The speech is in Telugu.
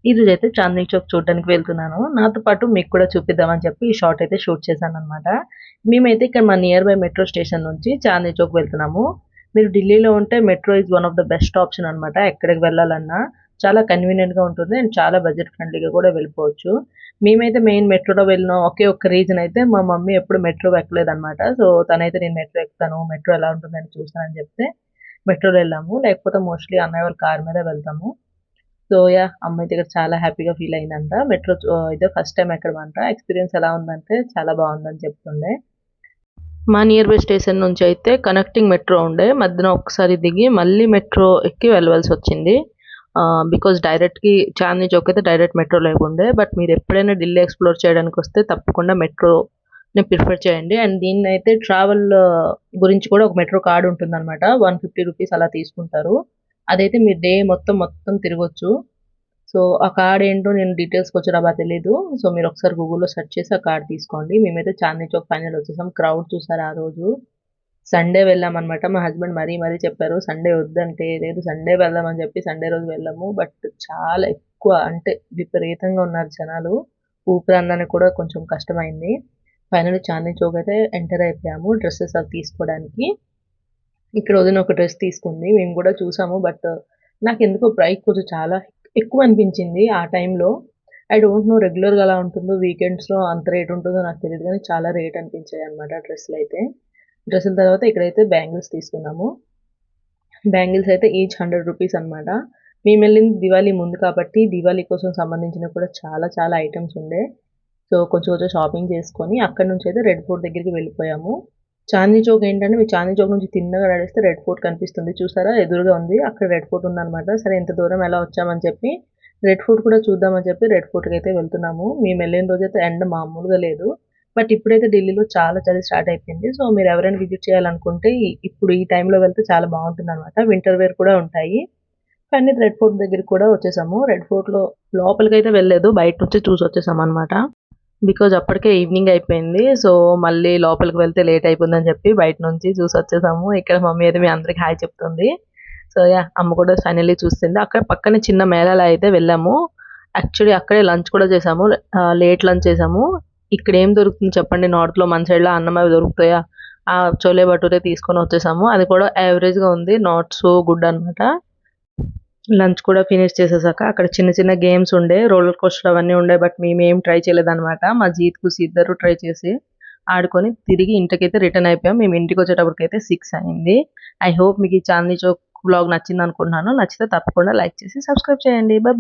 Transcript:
ఈరోజైతే చాందినీ చౌక్ చూడడానికి వెళ్తున్నాను. నాతో పాటు మీకు కూడా చూపిద్దామని చెప్పి ఈ షార్ట్ అయితే షూట్ చేశాననమాట. మేమైతే ఇక్కడ మా నియర్ బై మెట్రో స్టేషన్ నుంచి చాందినీ చౌక్ వెళ్తున్నాము. మీరు ఢిల్లీలో ఉంటే metro is one of the best option అనమాట. ఎక్కడికి వెళ్ళాలన్నా చాలా కన్వీనియంట్‌గా ఉంటుంది. అండ్ చాలా బడ్జెట్ ఫ్రెండ్లీగా కూడా వెళ్ళిపోవచ్చు. మేమైతే మెయిన్ మెట్రోలో వెళ్ళిన ఒకే ఒక్క రీజన్ అయితే మా మమ్మీ ఎప్పుడు మెట్రో ఎక్కలేదనమాట. సో, తనైతే నేను మెట్రో ఎక్కుతాను, మెట్రో ఎలా ఉంటుందని చూస్తానని చెప్తే మెట్రోలో వెళ్ళాము. లేకపోతే మోస్ట్‌లీ అన్నయ్య వాళ్ళ కార్ మీదే వెళ్తాము. So yeah! అమ్మాయి దగ్గర చాలా హ్యాపీగా ఫీల్ అయిందంట. మెట్రో ఇదే ఫస్ట్ టైమ్ ఎక్కడమంట. ఎక్స్‌పీరియన్స్ ఎలా ఉందంటే చాలా బావుందని చెప్తుండే. మా నియర్ బై స్టేషన్ నుంచి అయితే కనెక్టింగ్ మెట్రో ఉండే. మధ్యన ఒక్కసారి దిగి మళ్ళీ మెట్రో ఎక్కి వెళ్ళవలసొచ్చింది. బికాజ్ డైరెక్ట్‌కి చాందినీ చౌక్ అయితే డైరెక్ట్ మెట్రో లేకుండే. బట్ మీరు ఎప్పుడైనా ఢిల్లీ ఎక్స్‌ప్లోర్ చేయడానికొస్తే తప్పకుండా మెట్రోని ప్రిఫర్ చేయండి. అండ్ దీన్నైతే ట్రావెల్ గురించి కూడా ఒక మెట్రో కార్డ్ ఉంటుందనమాట. ₹150 అలా తీసుకుంటారు. అదైతే మీరు డే మొత్తం తిరగొచ్చు. సో, ఆ కార్డ్ ఏంటో నేను డీటెయిల్స్ కొంచెం తెలీదు. సో, మీరొకసారి గూగుల్‌లో సెర్చ్ చేసి ఆ కార్డ్ తీసుకోండి. మేమైతే చాందినీ చౌక్ ఫైనల్ వచ్చేసాం. క్రౌడ్ చూసారా ఆ రోజు? సండే వెళ్ళామనమాట. మా హస్బెండ్ మరీ చెప్పారు సండే వద్దంటే, లేదు సండే వెళ్దామని చెప్పి సండే రోజు వెళ్ళాము. బట్ చాలా ఎక్కువ అంటే విపరీతంగా ఉన్నారు జనాలు. ఊపిరందడానికి కూడా కొంచెం కష్టమైంది. ఫైనల్లీ చాందినీ చౌక్ అయితే ఎంటర్ అయిపోయాము. డ్రెసెస్ అవి తీసుకోవడానికి. ఇక్కడ వదిన ఒక డ్రెస్ తీసుకుంది. మేము కూడా చూసాము. బట్ నాకెందుకో ప్రైస్ కొంచెం చాలా ఎక్కువ అనిపించింది ఆ టైంలో. ఐ డోంట్ నో రెగ్యులర్‌గా ఎలా ఉంటుందో, వీకెండ్స్‌లో అంత రేట్ ఉంటుందో నాకు తెలీదు గానీ చాలా రేట్ అనిపించాయన్నమాట డ్రెస్సులైతే. డ్రెస్సుల తర్వాత ఇక్కడైతే బ్యాంగిల్స్ తీసుకున్నాము. బ్యాంగిల్స్ అయితే ఈచ్ ₹100 అన్నమాట. మేమెళ్ళింది దివాళీ ముందు కాబట్టి దివాళీ కోసం సంబంధించినవి కూడా చాలా ఐటెమ్స్ ఉండే. సో, కొంచెం షాపింగ్ చేసుకొని అక్కడి నుంచయితే రెడ్ ఫోర్ట్ దగ్గరికి వెళ్ళిపోయాము. చాందినీ చౌక్ ఏంటంటే మీరు చాందినీ చౌక్ నుంచి తిన్నగా నడిస్తే రెడ్ ఫోర్ట్ కనిపిస్తుంది. చూసారా ఎదురుగా ఉంది. అక్కడ రెడ్ ఫోర్ట్ ఉందన్నమాట. సరే ఇంత దూరం ఎలా వచ్చామని చెప్పి రెడ్ ఫోర్ట్ కూడా చూద్దామని చెప్పి రెడ్ ఫోర్ట్‌కయితే వెళ్తున్నాము. మేమెళ్ళిన రోజైతే ఎండ మామూలుగా లేదు. బట్ ఇప్పుడైతే ఢిల్లీలో చాలా చలి స్టార్ట్ అయిపోయింది. సో, మీరెవరైనా విజిట్ చేయాలనుకుంటే ఇప్పుడు ఈ టైంలో వెళ్తే చాలా బావుంటుందన్నమాట. వింటర్ వేర్ కూడా ఉంటాయి. కానీ రెడ్ ఫోర్ట్ దగ్గరికి కూడా వచ్చేసాము. రెడ్ ఫోర్ట్‌లో లోపలికైతే వెళ్ళలేదు. బయట నుంచి చూసొచ్చేసామన్నమాట. బికాజ్ అప్పటికే ఈవినింగ్ అయిపోయింది. సో, మళ్ళీ లోపలికి వెళ్తే లేట్ అయిపోతుందని చెప్పి బయట నుంచి చూసొచ్చేసాము. ఇక్కడ మమ్మీ అయితే మీ అందరికి హాయ్ చెప్తుంది. So, yeah! అమ్మ కూడా ఫైనల్లీ చూసింది. అక్కడ పక్కనే చిన్న మేళాలో అయితే వెళ్ళాము. యాక్చువల్లీ అక్కడే లంచ్ కూడా చేసాము. లేట్ లంచ్ చేసాము. ఇక్కడేం దొరుకుతుంది చెప్పండి నార్త్‌లో మన సైడ్‌లో అన్నం అవి దొరుకుతాయా? చోలే భటూరే తీసుకొని వచ్చేసాము. అది కూడా యావరేజ్‌గా ఉంది. నాట్ సో గుడ్ అనమాట. లంచ్ కూడా ఫినిష్ చేసేసాక అక్కడ చిన్న గేమ్స్ ఉండే. రోలర్ కోస్టర్ అవన్నీ ఉండే. బట్ మేమేం ట్రై చేయలేదనమాట. మా జీత్, ఖుషి ఇద్దరు ట్రై చేసి ఆడుకొని తిరిగి ఇంటికైతే రిటర్న్ అయిపోయాం. మేము ఇంటికొచ్చేటప్పటికైతే 6 అయింది. ఐ హోప్ మీకు ఈ చాందినీ చౌక్ వ్లాగ్ నచ్చిందనుకుంటున్నాను. నచ్చితే తప్పకుండా లైక్ చేసి సబ్స్క్రైబ్ చేయండి. By by.